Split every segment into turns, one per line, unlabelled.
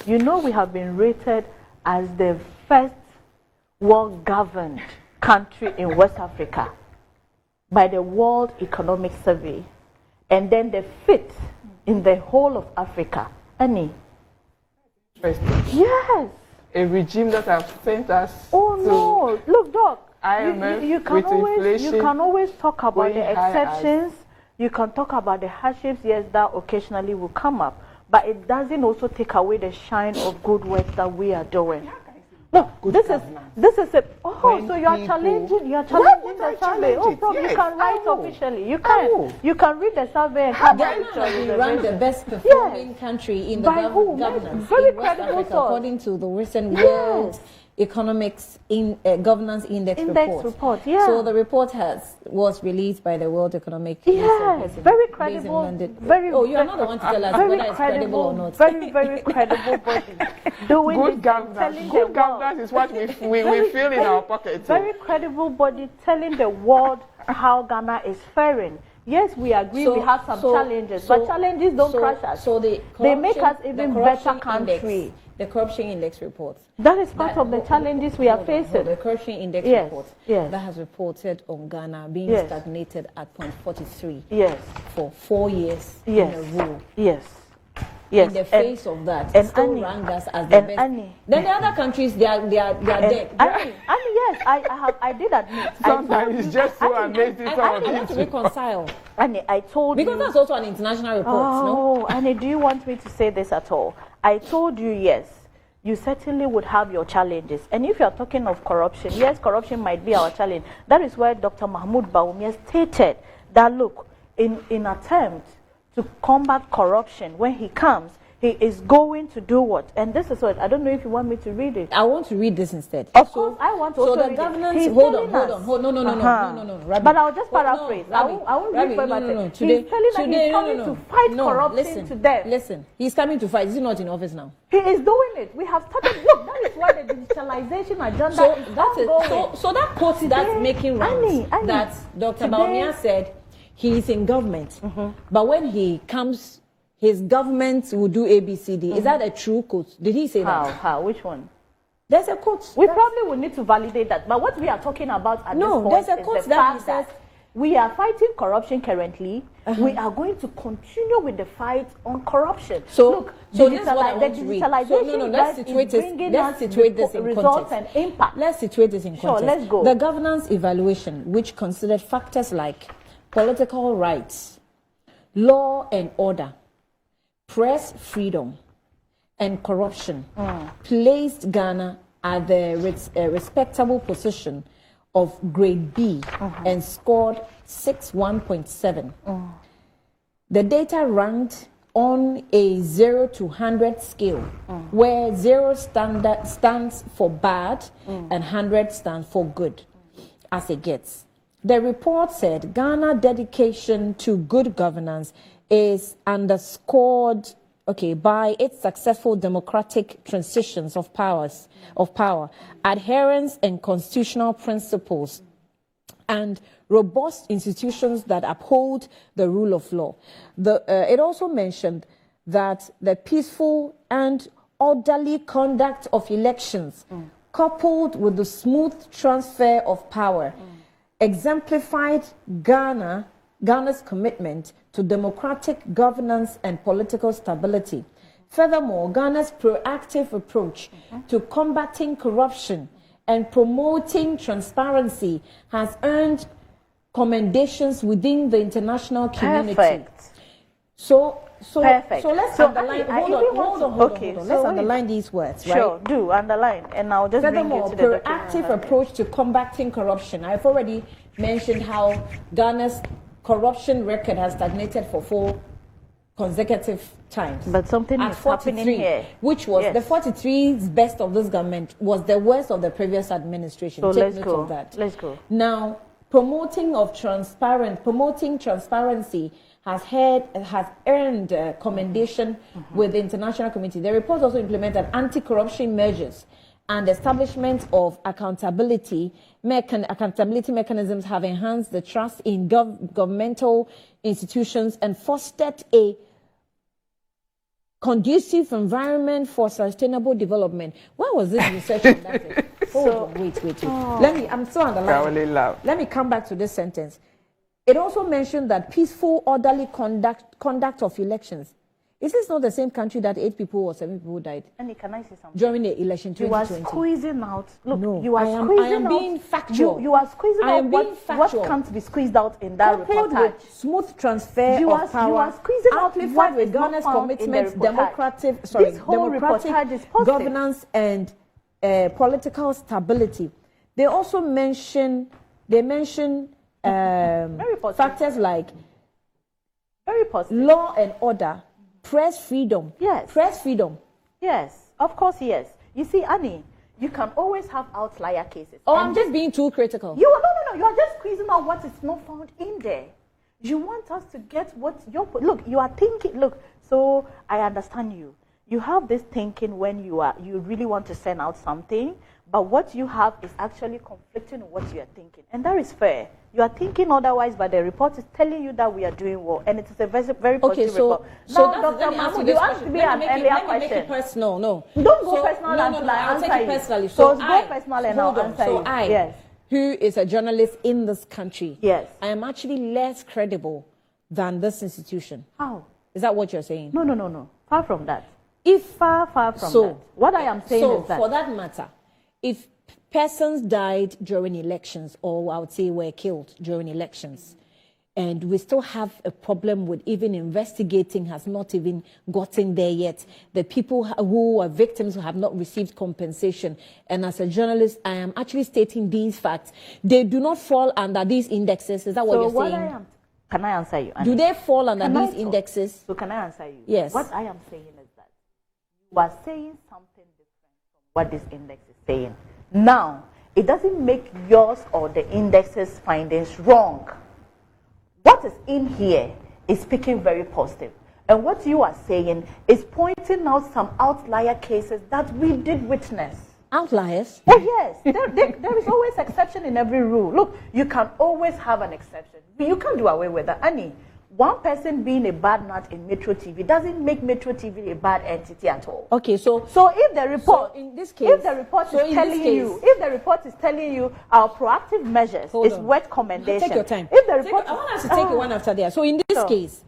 You know, we have been rated as the first well-governed country in West Africa by the World Economic Survey, and then the fifth in the whole of Africa. Annie?
Interesting.
Yes.
A regime that have sent us.
Oh no! Look, Doc.
IMF
you can
with
always
inflation
you can always talk about the
high
exceptions. You can talk about the hardships. Yes, that occasionally will come up, but it doesn't also take away the shine of good work that we are doing. Look, this is a so you are challenging the survey. Oh, probably you can write officially. You can read the survey and come
Ghana has been ranked the best performing country in the governance
Very
in West
credible
Africa,
source.
according to the recent World Economics Governance Index report.
Yeah.
So the report was released by the World Economic.
Yes, very credible.
You are not the one to tell us whether it's credible or not.
Very credible body. Doing
good governance. Good governance is what we feel in our pocket.
Very credible body telling the world how Ghana is faring. Yes, we agree we have some challenges, but challenges don't crush us.
So
they make us even better country.
The corruption index report.
That is part of the challenges we are facing.
The corruption index report
that
has reported on Ghana being stagnated at 0.43 for 4 years in a row.
Yes.
In the face of that, and still rank us as the best. Then the other countries, they are dead.
Annie, yes, I did admit.
Sometimes it's just so amazing.
I want to reconcile.
Annie, I told you.
Because that's also an international report, no?
Annie, do you want me to say this at all? I told you, yes, you certainly would have your challenges. And if you're talking of corruption, yes, corruption might be our challenge. That is why Dr. Mahmoud Bawumia stated that, look, in attempt to combat corruption, when he comes, he is going to do what? And this is what, I don't know if you want me to read it.
I want to read this instead.
Of course, I want to
also
read
the governance,
it.
Hold on. No,
Rabi. But I'll just paraphrase. I won't read verbatim. He's telling us he's coming to fight corruption to death.
Listen, he's coming to fight. Is he not in office now?
He is doing it. We have started. Look, that is why the digitalization agenda is ongoing.
So that quote that's making rounds that Dr. Bawumia said he's in government, but when he comes, his government will do ABCD. Is that a true quote? Did he say that?
How? Which one?
There's a quote.
We probably will need to validate that. But what we are talking about at this point is the fact that we are fighting corruption currently. We are going to continue with the fight on corruption.
So,
look,
digitalization let's situate this in
results
context.
And impact.
Let's situate this in context.
Sure, let's go.
The governance evaluation, which considered factors like political rights, law and order, press freedom, and corruption, placed Ghana at the respectable position of grade B and scored 61.7. The data ranked on a 0 to 100 scale, where 0 stands for bad and 100 stands for good, as it gets. The report said Ghana's dedication to good governance is underscored by its successful democratic transitions of power, adherence and constitutional principles, and robust institutions that uphold the rule of law. It also mentioned that the peaceful and orderly conduct of elections, coupled with the smooth transfer of power, exemplified Ghana's commitment to democratic governance and political stability. Furthermore, Ghana's proactive approach to combating corruption and promoting transparency has earned commendations within the international community.
Perfect.
So
Perfect.
let's underline. Hold on. Let's underline these words, right?
Sure, do underline, and I'll just bring you to the
proactive approach to combating corruption. I've already mentioned how Ghana's corruption record has stagnated for 4 consecutive times.
But something is happening here.
Which was the 43's best of this government was the worst of the previous administration.
So
Take note of that.
Let's go.
Now, promoting transparency has earned commendation with the international community. The report also implemented anti-corruption measures and establishment of accountability mechanisms have enhanced the trust in governmental institutions and fostered a conducive environment for sustainable development. Where was this research on that? Hold on, wait. Let me, I'm still on the line. Let me come back to this sentence. It also mentioned that peaceful, orderly conduct of elections. Is this not the same country that 8 people or 7 people died?
And can I say something?
During the election 2020.
You are squeezing out. Look,
no,
you are squeezing out.
I am being factual.
You are squeezing out what can't be squeezed out in that reportage.
Smooth transfer of power.
You are squeezing out
what with Ghana's commitment, democratic governance and political stability. They also mention factors like
very positive.
Law and order, press freedom.
Yes.
Press freedom.
Yes, of course, yes. You see, Annie, you can always have outlier cases.
Oh, I'm just being too critical.
No. You are just squeezing out what is not found in there. You want us to get what your... Look, you are thinking... Look, so I understand you. You have this thinking when you really want to send out something, but what you have is actually conflicting with what you are thinking. And that is fair. You are thinking otherwise, but the report is telling you that we are doing well. And it is a very positive report.
So
now, Dr. Mahmoud, you asked me an earlier question.
Let me make it personal. No.
Don't go personal until I answer you.
I'll take it personally.
So go personal and I'll answer you. Yes.
Who is a journalist in this country,
yes,
I am actually less credible than this institution.
How?
Is that what you're saying?
No. Far from that. Far from that. What I am saying is that...
for that matter, if persons died during elections, or I would say were killed during elections, and we still have a problem with even investigating has not even gotten there yet. The people who are victims who have not received compensation. And as a journalist, I am actually stating these facts. They do not fall under these indexes. Is that what you're saying?
Can I answer you?
Do they fall under these indexes?
So can I answer you?
Yes.
What I am saying is that you are saying something different from what this index is saying. Now, it doesn't make yours or the index's findings wrong. What is in here is speaking very positive. And what you are saying is pointing out some outlier cases that we did witness.
Outliers?
Oh, yes. There is always exception in every rule. Look, you can always have an exception. You can't do away with that. Annie, one person being a bad nut in Metro TV doesn't make Metro TV a bad entity at all.
Okay, so
if the report,
in this case,
if the report is telling you our proactive measures is worth commendation.
Take your time.
If the report,
I want us to take it one after the other. So in this case,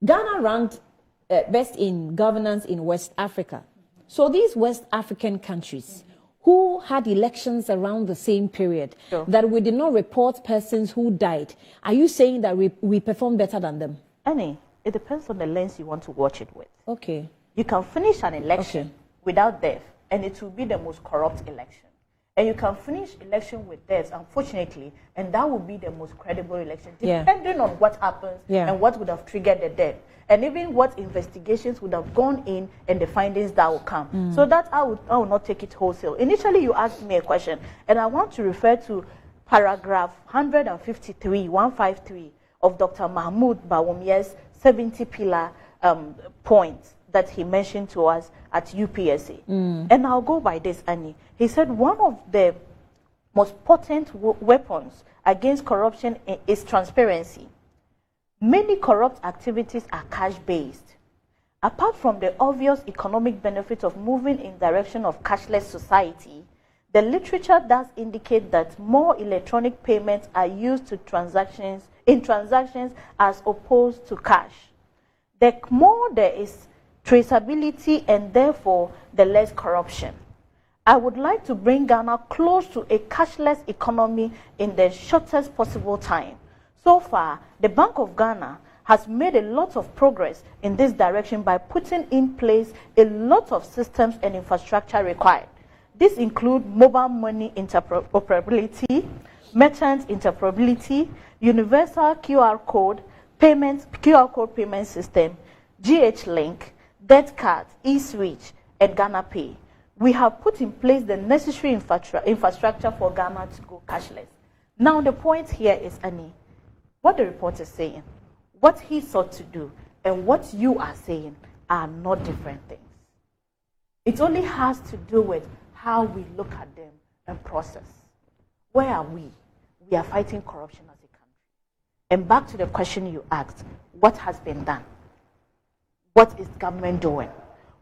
Ghana ranked best in governance in West Africa. So these West African countries who had elections around the same period, that we did not report persons who died, are you saying that we performed better than them?
Annie, it depends on the lens you want to watch it with.
Okay.
You can finish an election without death, and it will be the most corrupt election. And you can finish election with deaths, unfortunately, and that will be the most credible election, depending on what happens and what would have triggered the death. And even what investigations would have gone in and the findings that will come. So that I will not take it wholesale. Initially, you asked me a question, and I want to refer to paragraph 153 of Dr. Mahmoud Bawumia's 70-pillar points that he mentioned to us at UPSA. And I'll go by this, Annie. He said one of the most potent weapons against corruption is transparency. Many corrupt activities are cash-based. Apart from the obvious economic benefit of moving in direction of cashless society, the literature does indicate that more electronic payments are used in transactions as opposed to cash. The more there is traceability and therefore the less corruption. I would like to bring Ghana close to a cashless economy in the shortest possible time. So far, the Bank of Ghana has made a lot of progress in this direction by putting in place a lot of systems and infrastructure required. This includes mobile money interoperability, merchant interoperability, universal QR code payment system, GH-Link, debt card, eSwitch, and Ghana Pay. We have put in place the necessary infrastructure for Ghana to go cashless. Now the point here is, Annie, what the report is saying, what he sought to do, and what you are saying are not different things. It only has to do with how we look at them and process. Where are we? We are fighting corruption as a country. And back to the question you asked, what has been done? What is government doing?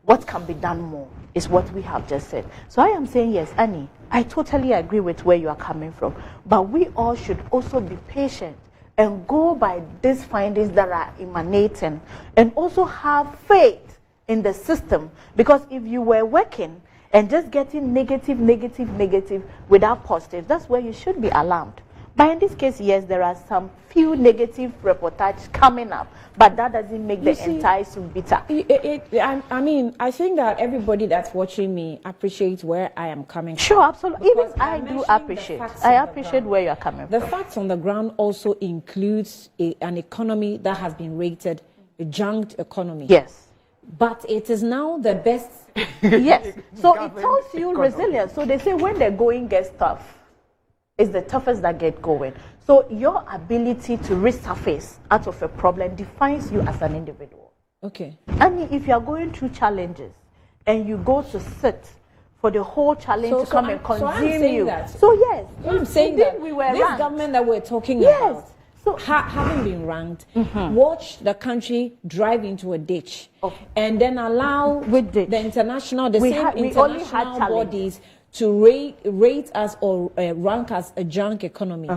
What can be done more is what we have just said. So I am saying, yes, Annie, I totally agree with where you are coming from. But we all should also be patient and go by these findings that are emanating and also have faith in the system. Because if you were working and just getting negative without positive, that's where you should be alarmed. But in this case, yes, there are some few negative reportages coming up, but that doesn't make the entire soup bitter.
I mean, I think that everybody that's watching me appreciates where I am coming from.
Sure, absolutely. Even I do appreciate. I appreciate where you are coming from.
The facts on the ground also includes an economy that has been rated a junked economy.
Yes.
But it is now the best.
Yes. So it tells you resilience. So they say when the going gets tough, it's the toughest that get going. So your ability to resurface out of a problem defines you as an individual.
Okay.
And if you are going through challenges and you go to sit for the whole challenge to come and consume you. So yes,
I'm saying that
we were
this
ranked.
Government that we're talking about, so having been ranked, watch the country drive into a ditch, and then allow the international, international bodies to rate us or rank us a junk economy,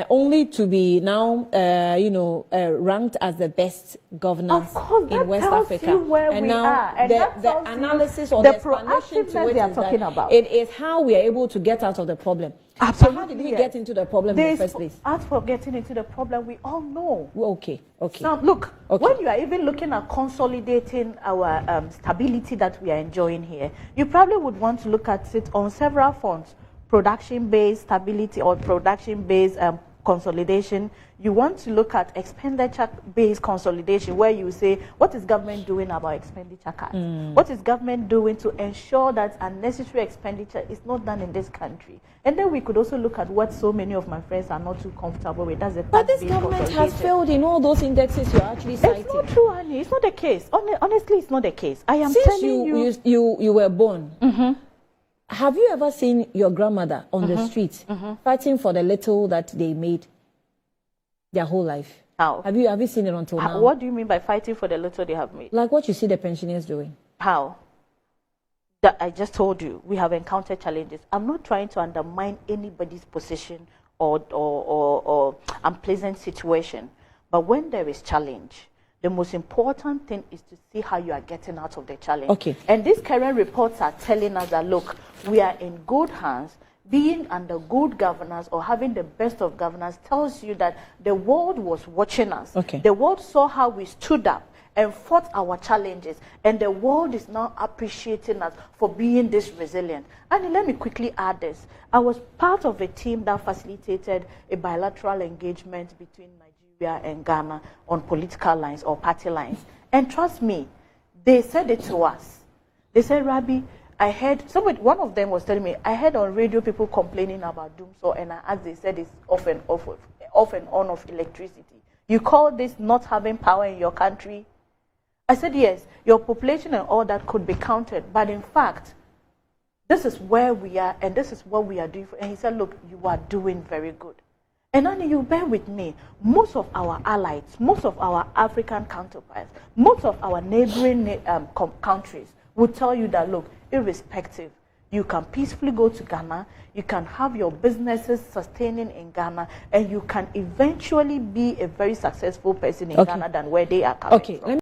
only to be now, ranked as the best governance in West Africa.
And now
the analysis or the explanation to it is that it is how we are able to get out of the problem.
Absolutely.
So how did we get into the problem in the first place?
As for getting into the problem, we all know.
Okay.
Now, look, when you are even looking at consolidating our stability that we are enjoying here, you probably would want to look at it on several fronts: production-based stability or production-based consolidation. You want to look at expenditure-based consolidation, where you say, what is government doing about expenditure cuts? What is government doing to ensure that unnecessary expenditure is not done in this country? And then we could also look at what so many of my friends are not too comfortable with. That's
but this government has failed in all those indexes you're actually citing.
It's not true, Annie. It's not the case. Honestly, it's not the case. I am telling you.
Since you were born, have you ever seen your grandmother on the street fighting for the little that they made their whole life?
How?
Have you seen it until now?
What do you mean by fighting for the little they have made?
Like what you see the pensioners doing.
How? That I just told you, we have encountered challenges. I'm not trying to undermine anybody's position or unpleasant situation. But when there is challenge, the most important thing is to see how you are getting out of the challenge.
Okay.
And these current reports are telling us that, look, we are in good hands. Being under good governance or having the best of governance tells you that the world was watching us.
Okay.
The world saw how we stood up and fought our challenges, and the world is now appreciating us for being this resilient. And let me quickly add this. I was part of a team that facilitated a bilateral engagement between Nigeria and Ghana on political lines or party lines. And trust me, they said it to us. They said, Rabi, I heard, one of them was telling me, I heard on radio people complaining about doomsday, and as they said, it's off and on of electricity. You call this not having power in your country? I said, yes, your population and all that could be counted, but in fact, this is where we are, and this is what we are doing. And he said, look, you are doing very good. And Annie, you bear with me, most of our allies, most of our African counterparts, most of our neighboring countries would tell you that, look, irrespective, you can peacefully go to Ghana, you can have your businesses sustaining in Ghana, and you can eventually be a very successful person in Ghana than where they are coming from.